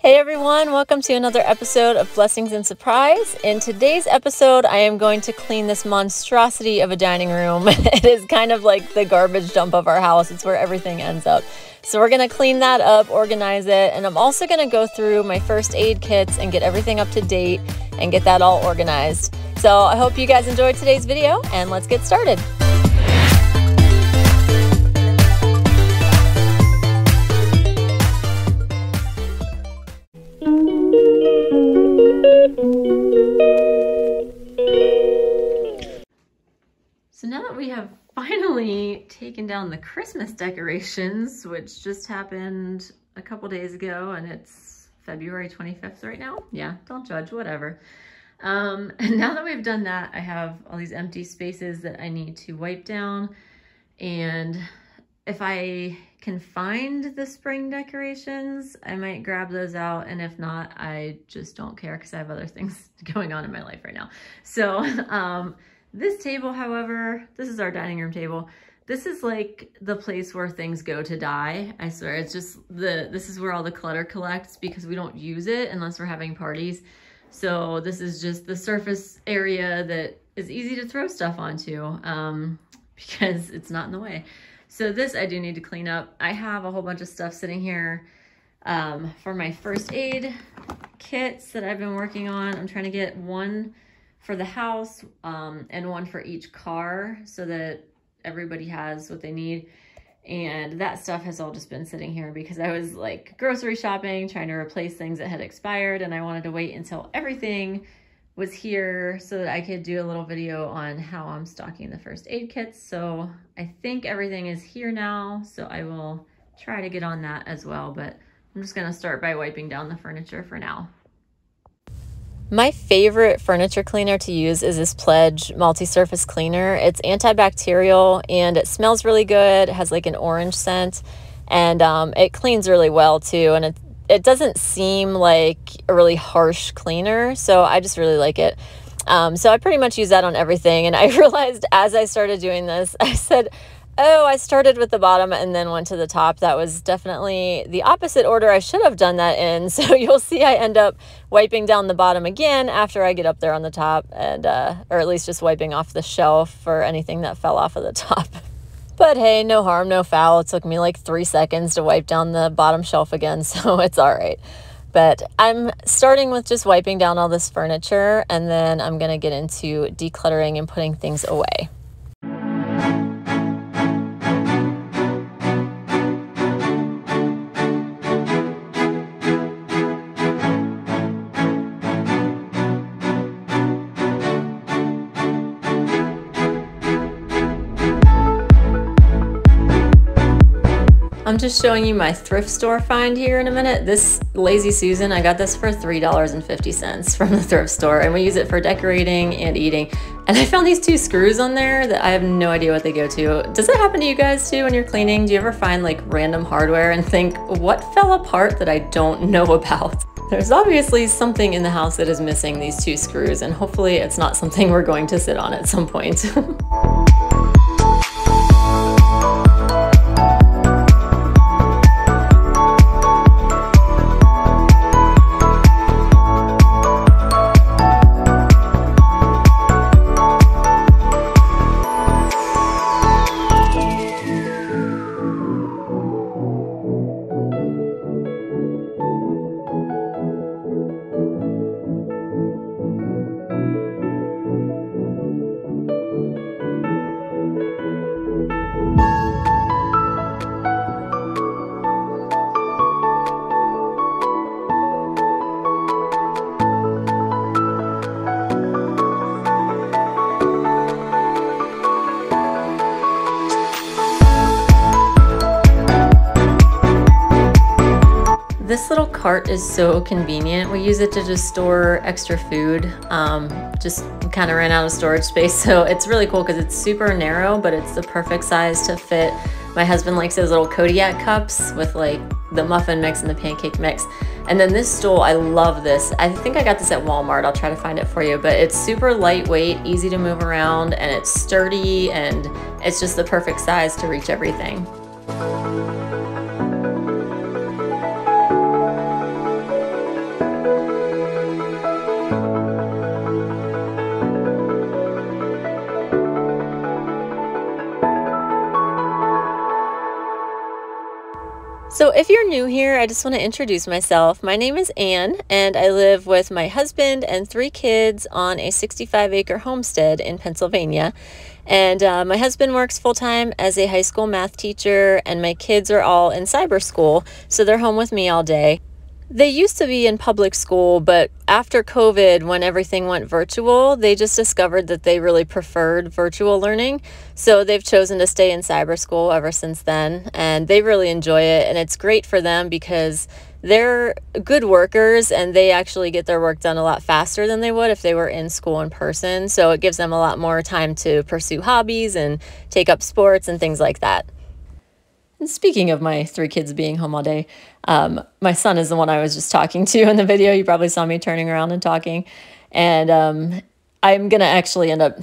Hey everyone, welcome to another episode of Blessings in Surprise. In today's episode, I am going to clean this monstrosity of a dining room. It is kind of like the garbage dump of our house. It's where everything ends up. So we're going to clean that up, organize it, and I'm also going to go through my first aid kits and get everything up to date and get that all organized. So I hope you guys enjoyed today's video, and let's get started. So now that we have finally taken down the Christmas decorations, which just happened a couple days ago, and it's February 25th right now. Yeah, don't judge, whatever. And now that we've done that, I have all these empty spaces that I need to wipe down. And if I can find the spring decorations, I might grab those out. And if not, I just don't care because I have other things going on in my life right now. So, this table, however, this is our dining room table. This is like the place where things go to die. I swear, it's just this is where all the clutter collects because we don't use it unless we're having parties. So this is just the surface area that is easy to throw stuff onto because it's not in the way. So this I do need to clean up. I have a whole bunch of stuff sitting here for my first aid kits that I've been working on. I'm trying to get one for the house and one for each car so that everybody has what they need. And that stuff has all just been sitting here because I was like grocery shopping, trying to replace things that had expired, and I wanted to wait until everything was here so that I could do a little video on how I'm stocking the first aid kits. So I think everything is here now, so I will try to get on that as well, but I'm just gonna start by wiping down the furniture for now. My favorite furniture cleaner to use is this Pledge multi-surface cleaner. It's antibacterial and it smells really good. It has like an orange scent, and it cleans really well too. And it doesn't seem like a really harsh cleaner, so I just really like it. So I pretty much use that on everything. And I realized as I started doing this, I said, oh, I started with the bottom and then went to the top. That was definitely the opposite order I should have done that in. So you'll see I end up wiping down the bottom again after I get up there on the top, and or at least just wiping off the shelf for anything that fell off of the top. But hey, no harm, no foul. It took me like 3 seconds to wipe down the bottom shelf again, so it's all right. But I'm starting with just wiping down all this furniture, and then I'm gonna get into decluttering and putting things away. I'm just showing you my thrift store find here in a minute. This Lazy Susan, I got this for $3.50 from the thrift store, and we use it for decorating and eating. And I found these 2 screws on there that I have no idea what they go to. Does that happen to you guys too when you're cleaning? Do you ever find like random hardware and think, what fell apart that I don't know about? There's obviously something in the house that is missing these 2 screws, and hopefully it's not something we're going to sit on at some point. This little cart is so convenient. We use it to just store extra food. Just kind of ran out of storage space, so it's really cool because it's super narrow, but it's the perfect size to fit. My husband likes those little Kodiak cups with like the muffin mix and the pancake mix. And then this stool, I love this. I think I got this at Walmart. I'll try to find it for you, but it's super lightweight, easy to move around, and it's sturdy, and it's just the perfect size to reach everything. if you're new here, I just want to introduce myself. My name is Anne, and I live with my husband and 3 kids on a 65-acre homestead in Pennsylvania. And my husband works full-time as a high school math teacher, and my kids are all in cyber school, so they're home with me all day. They used to be in public school, but after COVID, when everything went virtual, they just discovered that they really preferred virtual learning. So they've chosen to stay in cyber school ever since then, and they really enjoy it. And it's great for them because they're good workers and they actually get their work done a lot faster than they would if they were in school in person. So it gives them a lot more time to pursue hobbies and take up sports and things like that. And speaking of my 3 kids being home all day, my son is the one I was just talking to in the video. You probably saw me turning around and talking. And I'm going to actually end up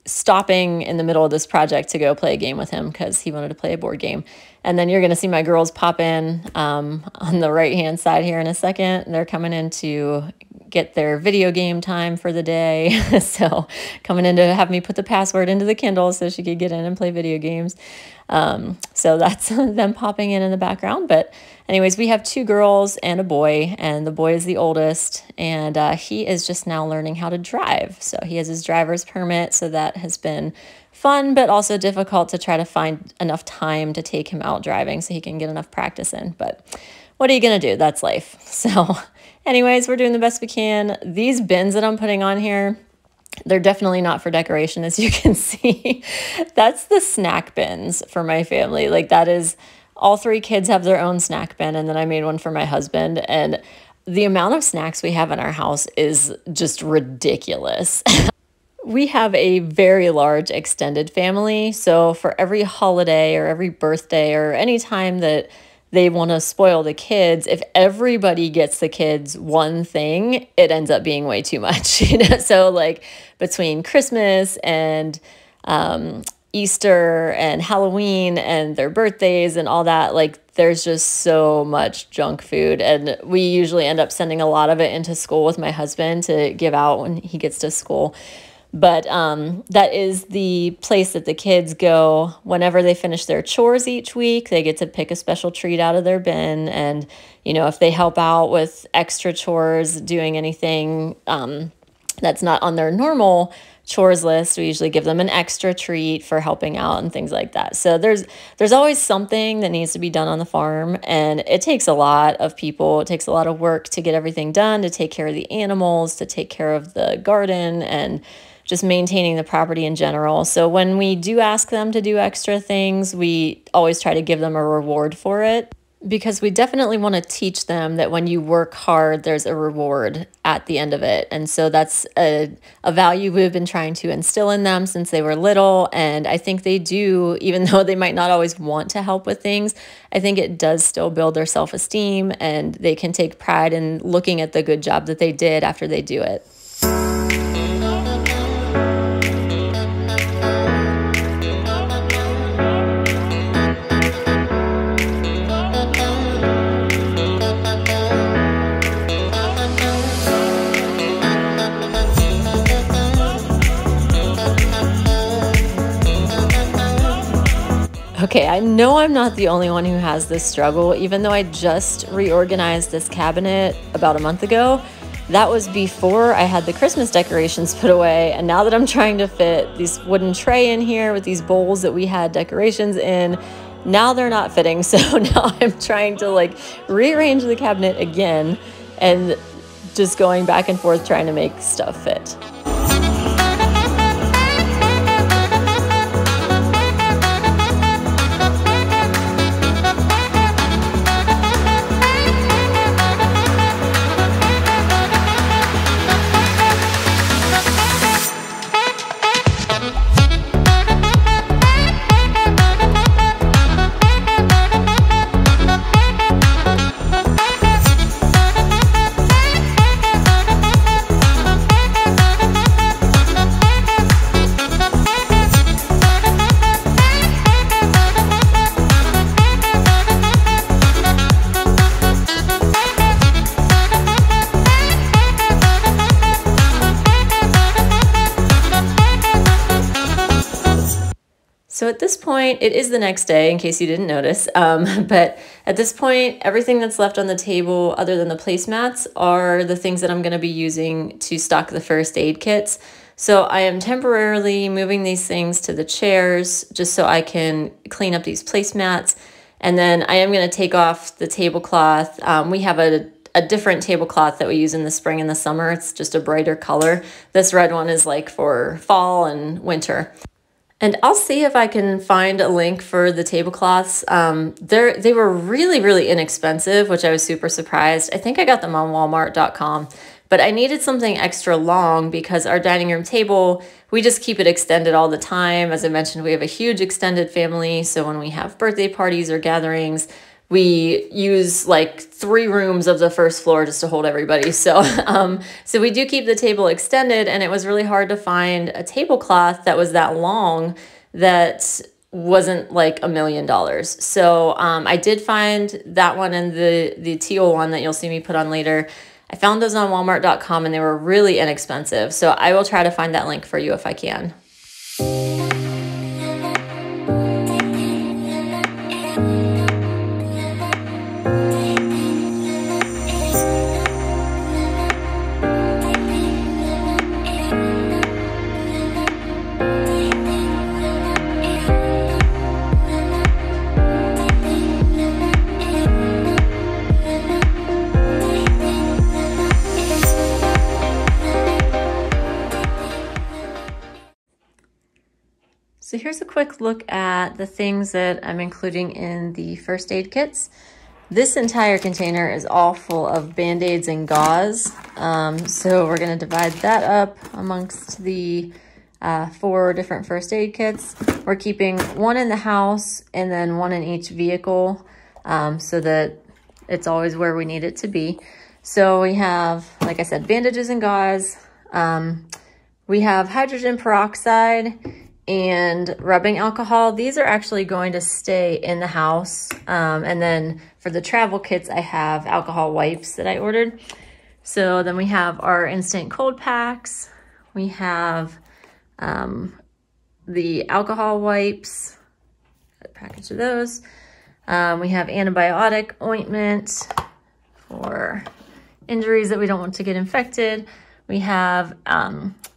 stopping in the middle of this project to go play a game with him because he wanted to play a board game. And then you're going to see my girls pop in on the right-hand side here in a second. They're coming in to get their video game time for the day. So coming in to have me put the password into the Kindle so she could get in and play video games. So that's them popping in the background. But anyways, we have 2 girls and a boy, and the boy is the oldest, and he is just now learning how to drive. So he has his driver's permit, so that has been fun, but also difficult to try to find enough time to take him out driving so he can get enough practice in. But what are you going to do? That's life. So anyways, we're doing the best we can. These bins that I'm putting on here, they're definitely not for decoration, as you can see. That's the snack bins for my family. Like, that is, all 3 kids have their own snack bin, and then I made one for my husband. And the amount of snacks we have in our house is just ridiculous. We have a very large extended family, so for every holiday or every birthday or any time that they want to spoil the kids, if everybody gets the kids one thing, it ends up being way too much. So like between Christmas and Easter and Halloween and their birthdays and all that, like there's just so much junk food, and we usually end up sending a lot of it into school with my husband to give out when he gets to school. But that is the place that the kids go whenever they finish their chores each week. They get to pick a special treat out of their bin. And, you know, if they help out with extra chores, doing anything that's not on their normal chores list, we usually give them an extra treat for helping out and things like that. So there's always something that needs to be done on the farm, and it takes a lot of people. It takes a lot of work to get everything done, to take care of the animals, to take care of the garden, and just maintaining the property in general. So when we do ask them to do extra things, we always try to give them a reward for it, because we definitely want to teach them that when you work hard, there's a reward at the end of it. And so that's a value we've been trying to instill in them since they were little. And I think they do, even though they might not always want to help with things, I think it does still build their self-esteem, and they can take pride in looking at the good job that they did after they do it. Okay, I know I'm not the only one who has this struggle. Even though I just reorganized this cabinet about a month ago, that was before I had the Christmas decorations put away. And now that I'm trying to fit this wooden tray in here with these bowls that we had decorations in, now they're not fitting. So now I'm trying to like rearrange the cabinet again and just going back and forth trying to make stuff fit. at this point, it is the next day in case you didn't notice, but at this point, everything that's left on the table other than the placemats are the things that I'm going to be using to stock the first aid kits. So I am temporarily moving these things to the chairs just so I can clean up these placemats. And then I am going to take off the tablecloth. We have a different tablecloth that we use in the spring and the summer. It's just a brighter color. This red one is like for fall and winter. And I'll see if I can find a link for the tablecloths. They were really, really inexpensive, which I was super surprised. I think I got them on Walmart.com. But I needed something extra long because our dining room table, we just keep it extended all the time. As I mentioned, we have a huge extended family. So when we have birthday parties or gatherings, we use like 3 rooms of the first floor just to hold everybody. So, so we do keep the table extended, and it was really hard to find a tablecloth that was that long that wasn't like $1 million. So I did find that one and the teal one that you'll see me put on later. I found those on Walmart.com and they were really inexpensive. So I will try to find that link for you if I can. So here's a quick look at the things that I'm including in the first aid kits. This entire container is all full of Band-Aids and gauze. So we're gonna divide that up amongst the 4 different first aid kits. We're keeping 1 in the house and then 1 in each vehicle so that it's always where we need it to be. So we have, like I said, bandages and gauze. We have hydrogen peroxide and rubbing alcohol. These are actually going to stay in the house. And then for the travel kits, I have alcohol wipes that I ordered. So then we have our instant cold packs. We have the alcohol wipes, a package of those. We have antibiotic ointment for injuries that we don't want to get infected. We have,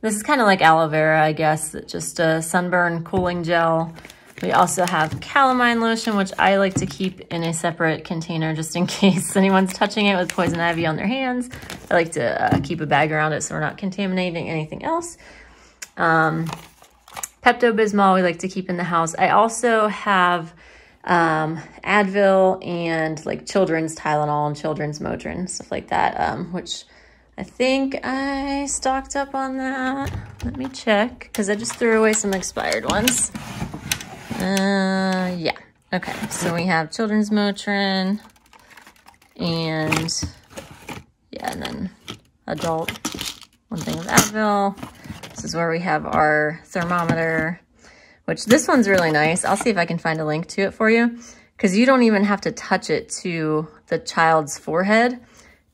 this is kind of like aloe vera, I guess, just a sunburn cooling gel. We also have calamine lotion, which I like to keep in a separate container just in case anyone's touching it with poison ivy on their hands. I like to keep a bag around it so we're not contaminating anything else. Pepto-Bismol we like to keep in the house. I also have Advil and like children's Tylenol and children's Motrin, stuff like that, which I think I stocked up on that. Let me check, because I just threw away some expired ones. Yeah. Okay, so we have children's Motrin and yeah, and then adult, 1 thing of Advil. This is where we have our thermometer, which this one's really nice. I'll see if I can find a link to it for you, because you don't even have to touch it to the child's forehead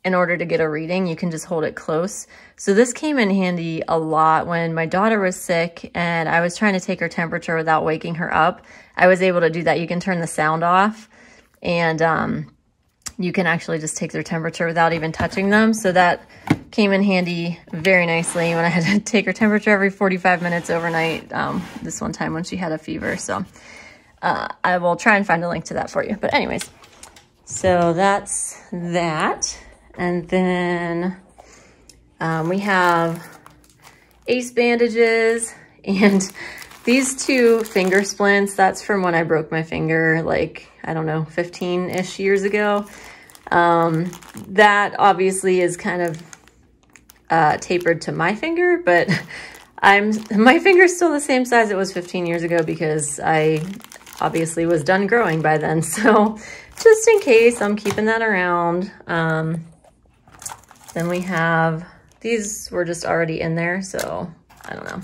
in order to get a reading. You can just hold it close. So this came in handy a lot when my daughter was sick and I was trying to take her temperature without waking her up. I was able to do that. You can turn the sound off and you can actually just take their temperature without even touching them. So that came in handy very nicely when I had to take her temperature every 45 minutes overnight, this one time when she had a fever. So I will try and find a link to that for you. But anyways, so that's that. And then we have Ace bandages and these 2 finger splints. That's from when I broke my finger, like, I don't know, 15-ish years ago. That obviously is kind of tapered to my finger, but my finger's still the same size it was 15 years ago because I obviously was done growing by then. So just in case, I'm keeping that around. Then we have, these were just already in there, so I don't know,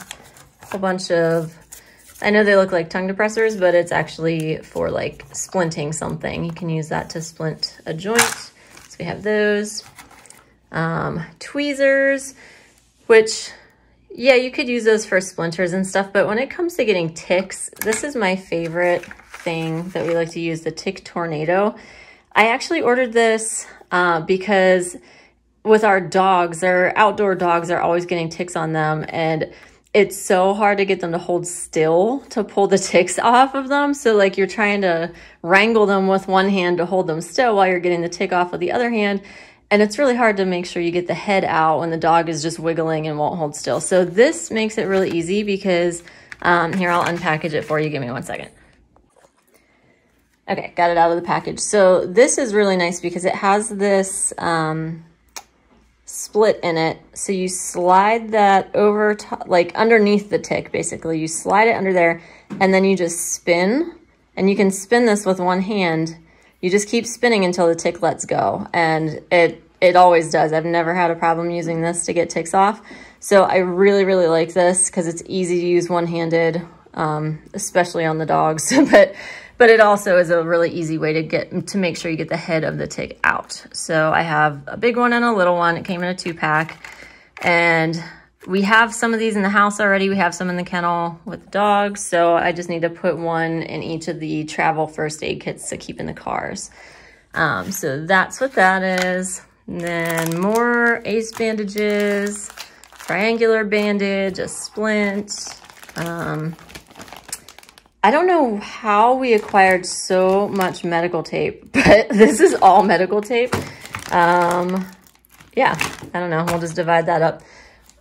a whole bunch of, I know they look like tongue depressors, but it's actually for like splinting something. You can use that to splint a joint. So we have those. Tweezers, which Yeah, you could use those for splinters and stuff, but when it comes to getting ticks, this is my favorite thing that we like to use, the Tick Tornado. I actually ordered this because with our dogs, our outdoor dogs are always getting ticks on them, and it's so hard to get them to hold still to pull the ticks off of them. So like you're trying to wrangle them with one hand to hold them still while you're getting the tick off with the other hand. And it's really hard to make sure you get the head out when the dog is just wiggling and won't hold still. So this makes it really easy because, here, I'll unpackage it for you. Give me 1 second. Okay, got it out of the package. So this is really nice because it has this split in it. So you slide that over, like underneath the tick, basically. You slide it under there and then you just spin. And you can spin this with one hand. You just keep spinning until the tick lets go. And it always does. I've never had a problem using this to get ticks off. So I really, really like this because it's easy to use one-handed, especially on the dogs. But it also is a really easy way to make sure you get the head of the tick out. So I have a big one and a little one. It came in a 2-pack. And we have some of these in the house already. We have some in the kennel with the dogs. So I just need to put one in each of the travel first aid kits to keep in the cars. So that's what that is. And then more ace bandages, triangular bandage, a splint. I don't know how we acquired so much medical tape, but this is all medical tape. Yeah, I don't know. We'll just divide that up.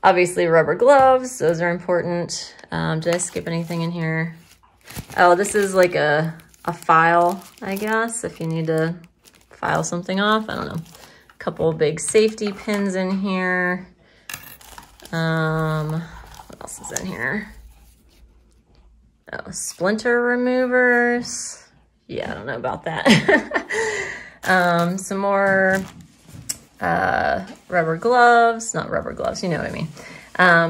Obviously rubber gloves, those are important. Did I skip anything in here? Oh, this is like a file, I guess, if you need to file something off. I don't know. A couple big safety pins in here. What else is in here? Oh, splinter removers. Yeah, I don't know about that. Some more rubber gloves, not rubber gloves, you know what I mean.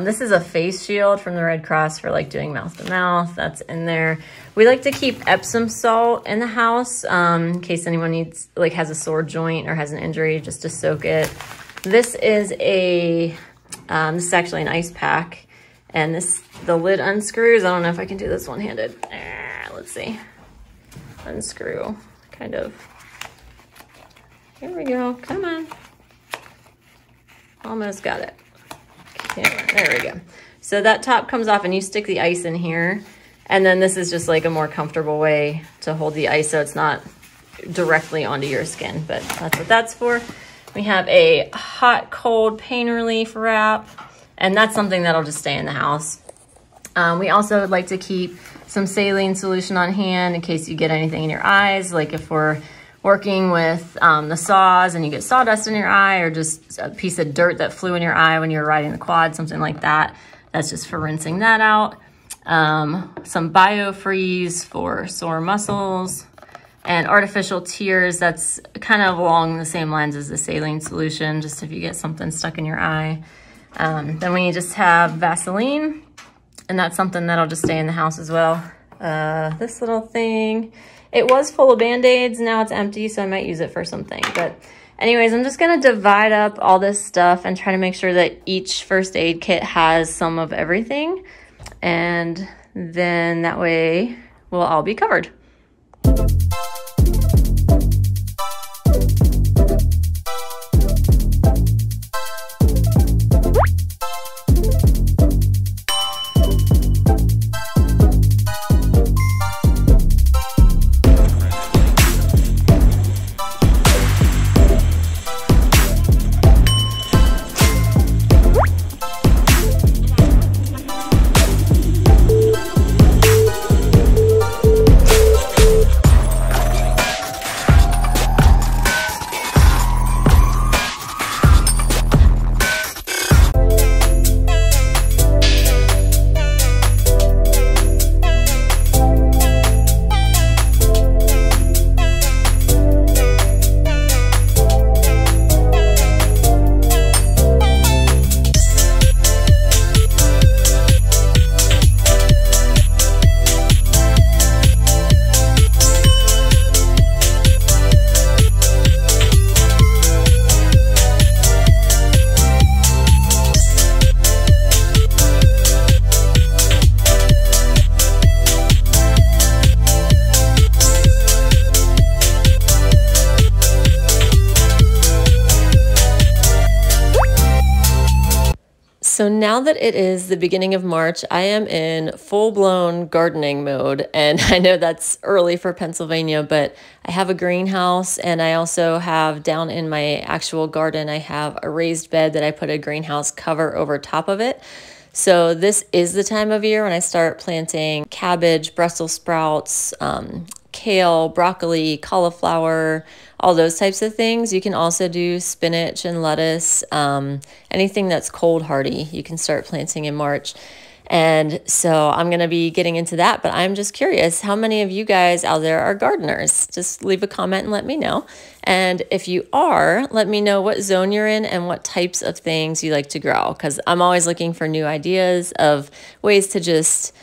This is a face shield from the Red Cross for like doing mouth to mouth. That's in there. We like to keep Epsom salt in the house in case anyone needs, like has a sore joint or has an injury, just to soak it. This is this is actually an ice pack, and the lid unscrews. I don't know if I can do this one-handed. Let's see. Unscrew, kind of. Here we go, come on. Almost got it. Yeah, there we go. So that top comes off and you stick the ice in here. And then this is just like a more comfortable way to hold the ice so it's not directly onto your skin, but that's what that's for. We have a hot, cold pain relief wrap, and that's something that'll just stay in the house. We also would like to keep some saline solution on hand in case you get anything in your eyes, like if we're working with the saws and you get sawdust in your eye, or just a piece of dirt that flew in your eye when you were riding the quad, something like that. That's just for rinsing that out. Some BioFreeze for sore muscles, and artificial tears. That's kind of along the same lines as the saline solution, just if you get something stuck in your eye. Then we just have Vaseline, and that's something that'll just stay in the house as well. This little thing, it was full of Band-Aids, now it's empty, so I might use it for something. But anyways, I'm just gonna divide up all this stuff and try to make sure that each first aid kit has some of everything. And then that way we'll all be covered. So now that it is the beginning of March, I am in full-blown gardening mode, and I know that's early for Pennsylvania, but I have a greenhouse, and I also have down in my actual garden, I have a raised bed that I put a greenhouse cover over top of it. So this is the time of year when I start planting cabbage, Brussels sprouts, kale, broccoli, cauliflower, all those types of things. You can also do spinach and lettuce, anything that's cold hardy, you can start planting in March. And so I'm going to be getting into that, but I'm just curious, how many of you guys out there are gardeners? Just leave a comment and let me know. And if you are, let me know what zone you're in and what types of things you like to grow, because I'm always looking for new ideas of ways to just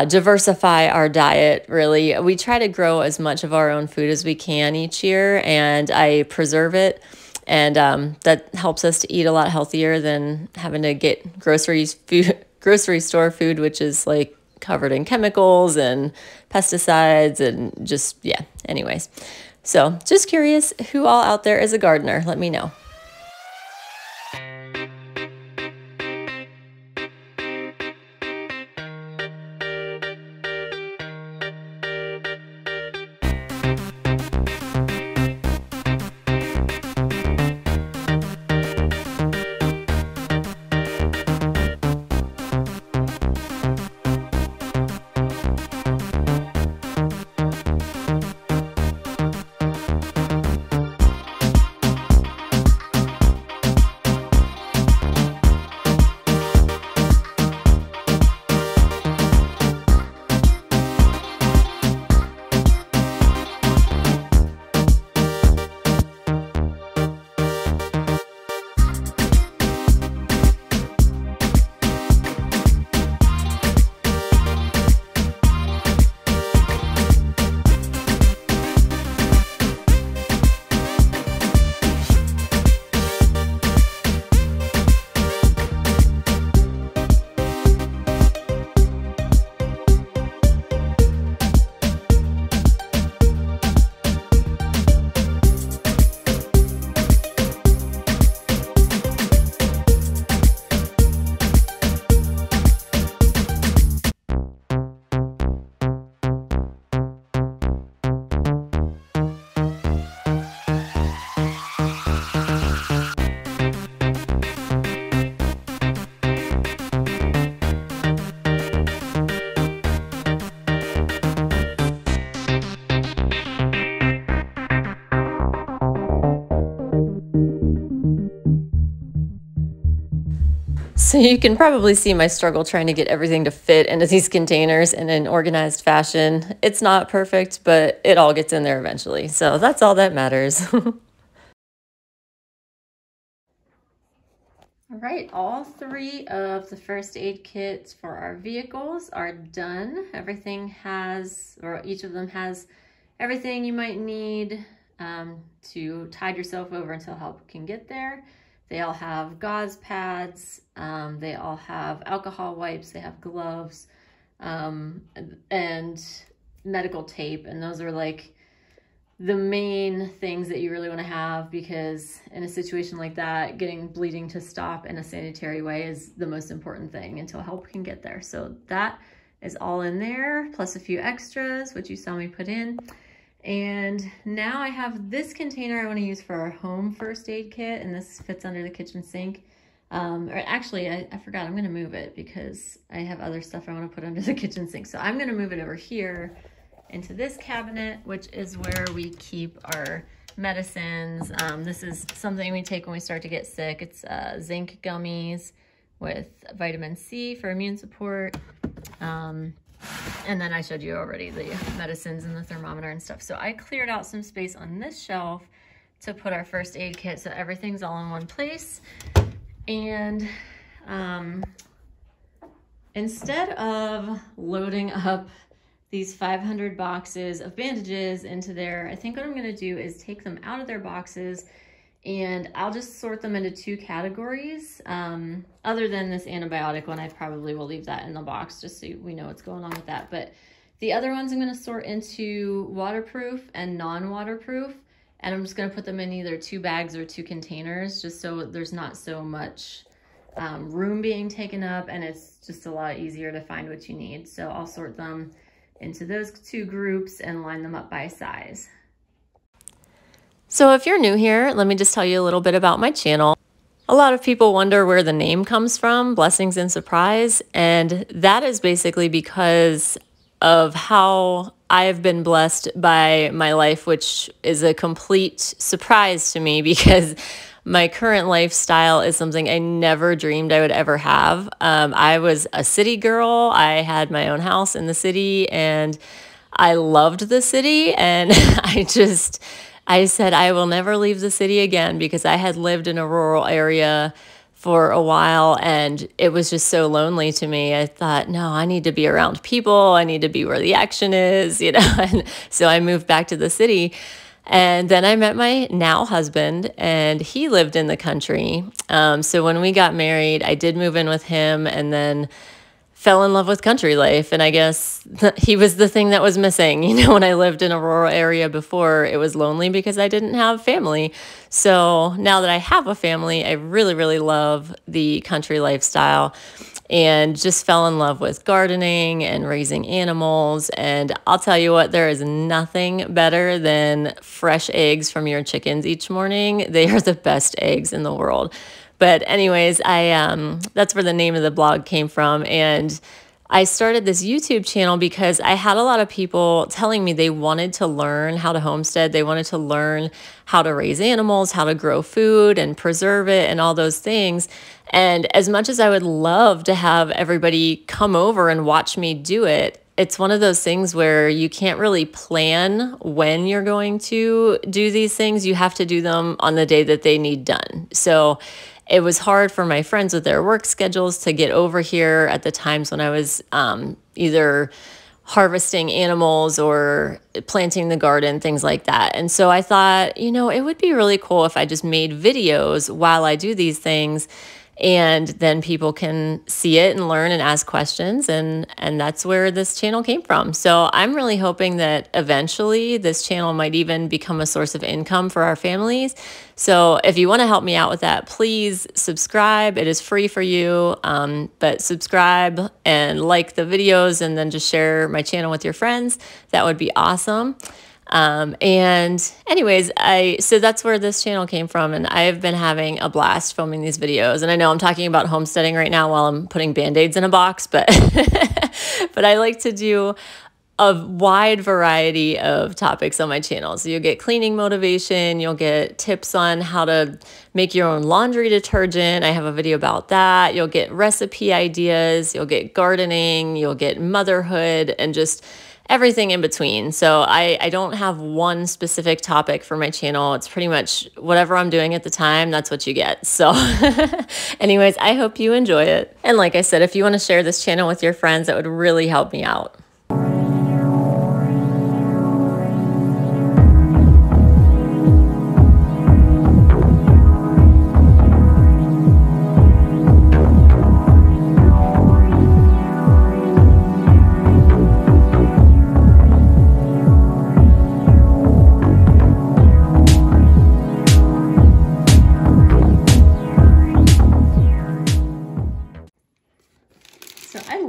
diversify our diet, really. We try to grow as much of our own food as we can each year, and I preserve it. And that helps us to eat a lot healthier than having to get grocery store food, which is like covered in chemicals and pesticides and just, yeah, anyways. So just curious who all out there is a gardener. Let me know. So you can probably see my struggle trying to get everything to fit into these containers in an organized fashion. It's not perfect, but it all gets in there eventually. So that's all that matters. All right, all 3 of the first aid kits for our vehicles are done. Everything has, or each of them has everything you might need to tide yourself over until help can get there. They all have gauze pads, they all have alcohol wipes, they have gloves, and medical tape. And those are like the main things that you really want to have, because in a situation like that, getting bleeding to stop in a sanitary way is the most important thing until help can get there. So that is all in there, plus a few extras, which you saw me put in. And now I have this container I want to use for our home first aid kit, and this fits under the kitchen sink. Or actually, I forgot, I'm going to move it because I have other stuff I want to put under the kitchen sink. So I'm going to move it over here into this cabinet, which is where we keep our medicines. This is something we take when we start to get sick. It's zinc gummies with vitamin C for immune support. And then I showed you already the medicines and the thermometer and stuff. So I cleared out some space on this shelf to put our first aid kit, so everything's all in one place. And instead of loading up these 500 boxes of bandages into there, I think what I'm gonna do is take them out of their boxes, and I'll just sort them into 2 categories. Other than this antibiotic one, I probably will leave that in the box just so we know what's going on with that. But the other ones I'm gonna sort into waterproof and non-waterproof, and I'm just gonna put them in either 2 bags or 2 containers, just so there's not so much room being taken up, and it's just a lot easier to find what you need. So I'll sort them into those two groups and line them up by size. So if you're new here, let me just tell you a little bit about my channel. A lot of people wonder where the name comes from, Blessings in Surprise, and that is basically because of how I've been blessed by my life, which is a complete surprise to me because my current lifestyle is something I never dreamed I would ever have. I was a city girl. I had my own house in the city and I loved the city, and I said I will never leave the city again because I had lived in a rural area for a while and it was just so lonely to me. I thought, no, I need to be around people. I need to be where the action is, you know. And so I moved back to the city. And then I met my now husband, and he lived in the country. So when we got married, I did move in with him and then fell in love with country life. And I guess he was the thing that was missing. You know, when I lived in a rural area before, it was lonely because I didn't have family. So now that I have a family, I really, really love the country lifestyle and just fell in love with gardening and raising animals. And I'll tell you what, there is nothing better than fresh eggs from your chickens each morning. They are the best eggs in the world. But anyways, that's where the name of the blog came from. And I started this YouTube channel because I had a lot of people telling me they wanted to learn how to homestead. They wanted to learn how to raise animals, how to grow food and preserve it and all those things. And as much as I would love to have everybody come over and watch me do it, it's one of those things where you can't really plan when you're going to do these things. You have to do them on the day that they need done. So it was hard for my friends with their work schedules to get over here at the times when I was either harvesting animals or planting the garden, things like that. And so I thought, you know, it would be really cool if I just made videos while I do these things, and then people can see it and learn and ask questions. And that's where this channel came from. So I'm really hoping that eventually this channel might even become a source of income for our families. So if you want to help me out with that, please subscribe. It is free for you, but subscribe and like the videos and then just share my channel with your friends. That would be awesome. And anyways, so that's where this channel came from, and I've been having a blast filming these videos. And I know I'm talking about homesteading right now while I'm putting Band-Aids in a box, but, but I like to do a wide variety of topics on my channel. So you'll get cleaning motivation, you'll get tips on how to make your own laundry detergent. I have a video about that. You'll get recipe ideas, you'll get gardening, you'll get motherhood, and just everything in between. So I don't have one specific topic for my channel. It's pretty much whatever I'm doing at the time, that's what you get. So anyways, I hope you enjoy it. And like I said, if you want to share this channel with your friends, that would really help me out.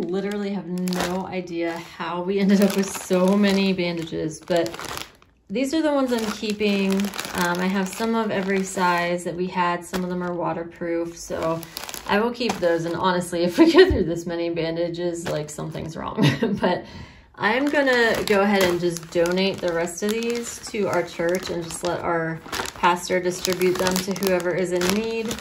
Literally have no idea how we ended up with so many bandages, but these are the ones I'm keeping. I have some of every size that we had. Some of them are waterproof, so I will keep those. And honestly, if we go through this many bandages, like something's wrong. But I'm gonna go ahead and just donate the rest of these to our church and just let our pastor distribute them to whoever is in need,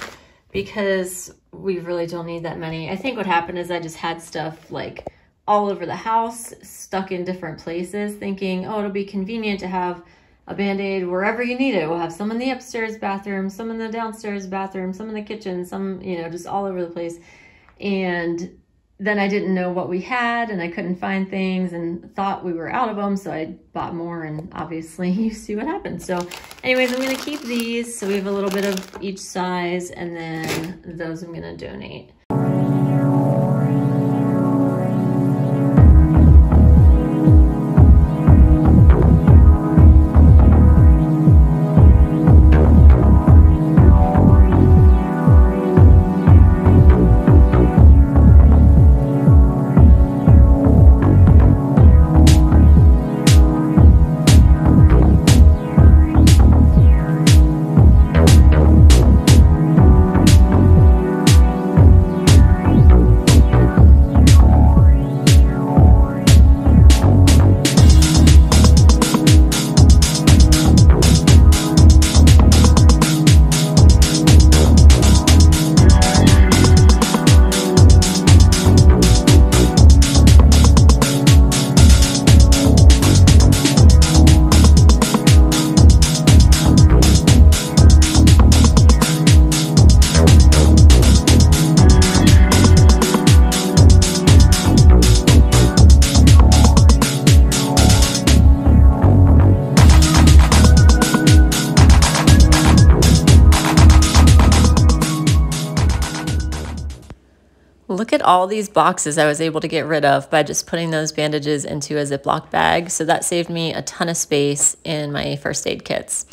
because we really don't need that many. I think what happened is I just had stuff like all over the house, stuck in different places, thinking, oh, it'll be convenient to have a Band-Aid wherever you need it. We'll have some in the upstairs bathroom, some in the downstairs bathroom, some in the kitchen, some, you know, just all over the place. And then I didn't know what we had, and I couldn't find things and thought we were out of them. So I bought more, and obviously you see what happened. So anyways, I'm gonna keep these. So we have a little bit of each size, and then those I'm gonna donate. Look at all these boxes I was able to get rid of by just putting those bandages into a Ziploc bag. So that saved me a ton of space in my first aid kits.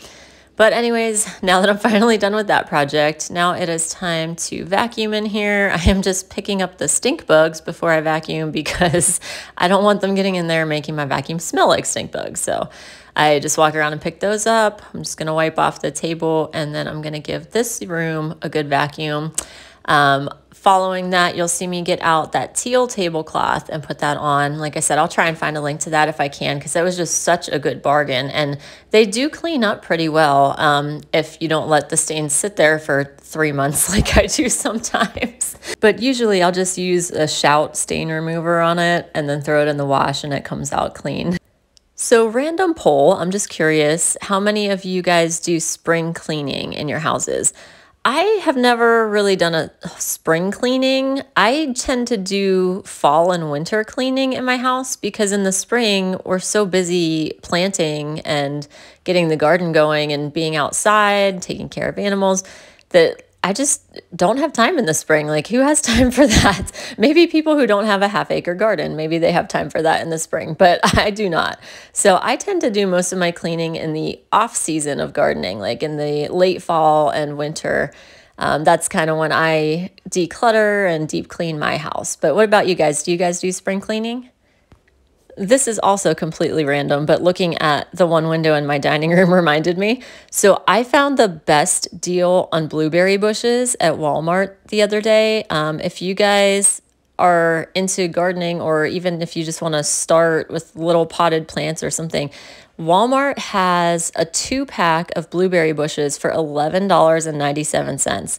But anyways, now that I'm finally done with that project, now it is time to vacuum in here. I am just picking up the stink bugs before I vacuum because I don't want them getting in there and making my vacuum smell like stink bugs. So I just walk around and pick those up. I'm just gonna wipe off the table and then I'm gonna give this room a good vacuum. Following that, you'll see me get out that teal tablecloth and put that on. Like I said, I'll try and find a link to that if I can, because that was just such a good bargain. And they do clean up pretty well if you don't let the stains sit there for 3 months like I do sometimes. But usually I'll just use a Shout stain remover on it and then throw it in the wash and it comes out clean. So random poll, I'm just curious, how many of you guys do spring cleaning in your houses? I have never really done a spring cleaning. I tend to do fall and winter cleaning in my house because in the spring we're so busy planting and getting the garden going and being outside, taking care of animals, that I just don't have time in the spring. Like, who has time for that? Maybe people who don't have a half-acre garden, maybe they have time for that in the spring, but I do not. So I tend to do most of my cleaning in the off season of gardening, like in the late fall and winter. That's kind of when I declutter and deep clean my house. But what about you guys? Do you guys do spring cleaning? This is also completely random, but looking at the one window in my dining room reminded me. So I found the best deal on blueberry bushes at Walmart the other day. If you guys are into gardening, or even if you just want to start with little potted plants or something, Walmart has a 2-pack of blueberry bushes for $11.97.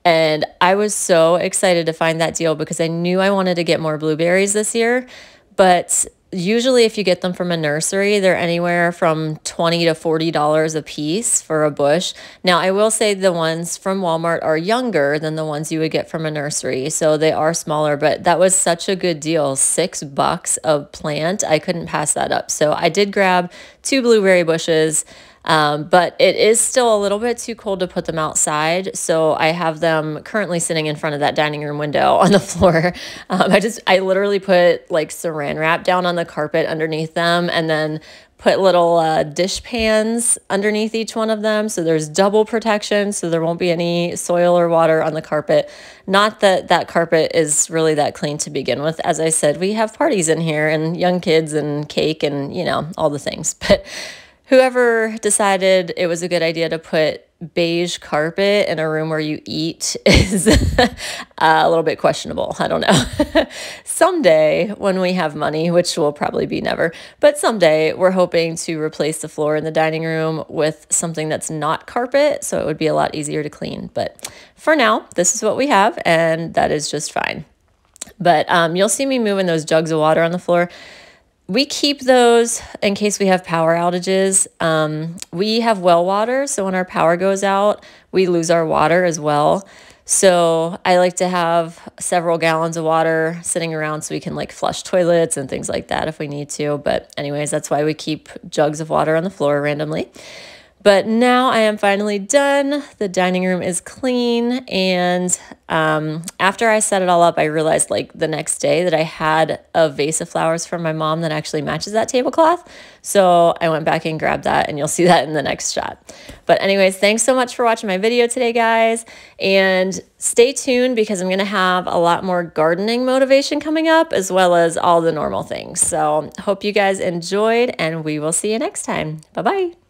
And I was so excited to find that deal because I knew I wanted to get more blueberries this year. But usually if you get them from a nursery, they're anywhere from $20 to $40 a piece for a bush. Now, I will say the ones from Walmart are younger than the ones you would get from a nursery, so they are smaller, but that was such a good deal. $6 a plant. I couldn't pass that up. So I did grab 2 blueberry bushes. But it is still a little bit too cold to put them outside. So I have them currently sitting in front of that dining room window on the floor. I literally put like saran wrap down on the carpet underneath them and then put little dish pans underneath each one of them. So there's double protection. So there won't be any soil or water on the carpet. Not that that carpet is really that clean to begin with. As I said, we have parties in here and young kids and cake and, you know, all the things. But whoever decided it was a good idea to put beige carpet in a room where you eat is a little bit questionable. I don't know. Someday when we have money, which will probably be never, but someday we're hoping to replace the floor in the dining room with something that's not carpet, so it would be a lot easier to clean. But for now, this is what we have, and that is just fine. But you'll see me moving those jugs of water on the floor. We keep those in case we have power outages. We have well water, so when our power goes out, we lose our water as well. So I like to have several gallons of water sitting around so we can like flush toilets and things like that if we need to. But anyways, that's why we keep jugs of water on the floor randomly. But now I am finally done. The dining room is clean. And after I set it all up, I realized like the next day that I had a vase of flowers from my mom that actually matches that tablecloth. So I went back and grabbed that, and you'll see that in the next shot. But anyways, thanks so much for watching my video today, guys. And stay tuned because I'm going to have a lot more gardening motivation coming up, as well as all the normal things. So hope you guys enjoyed, and we will see you next time. Bye-bye.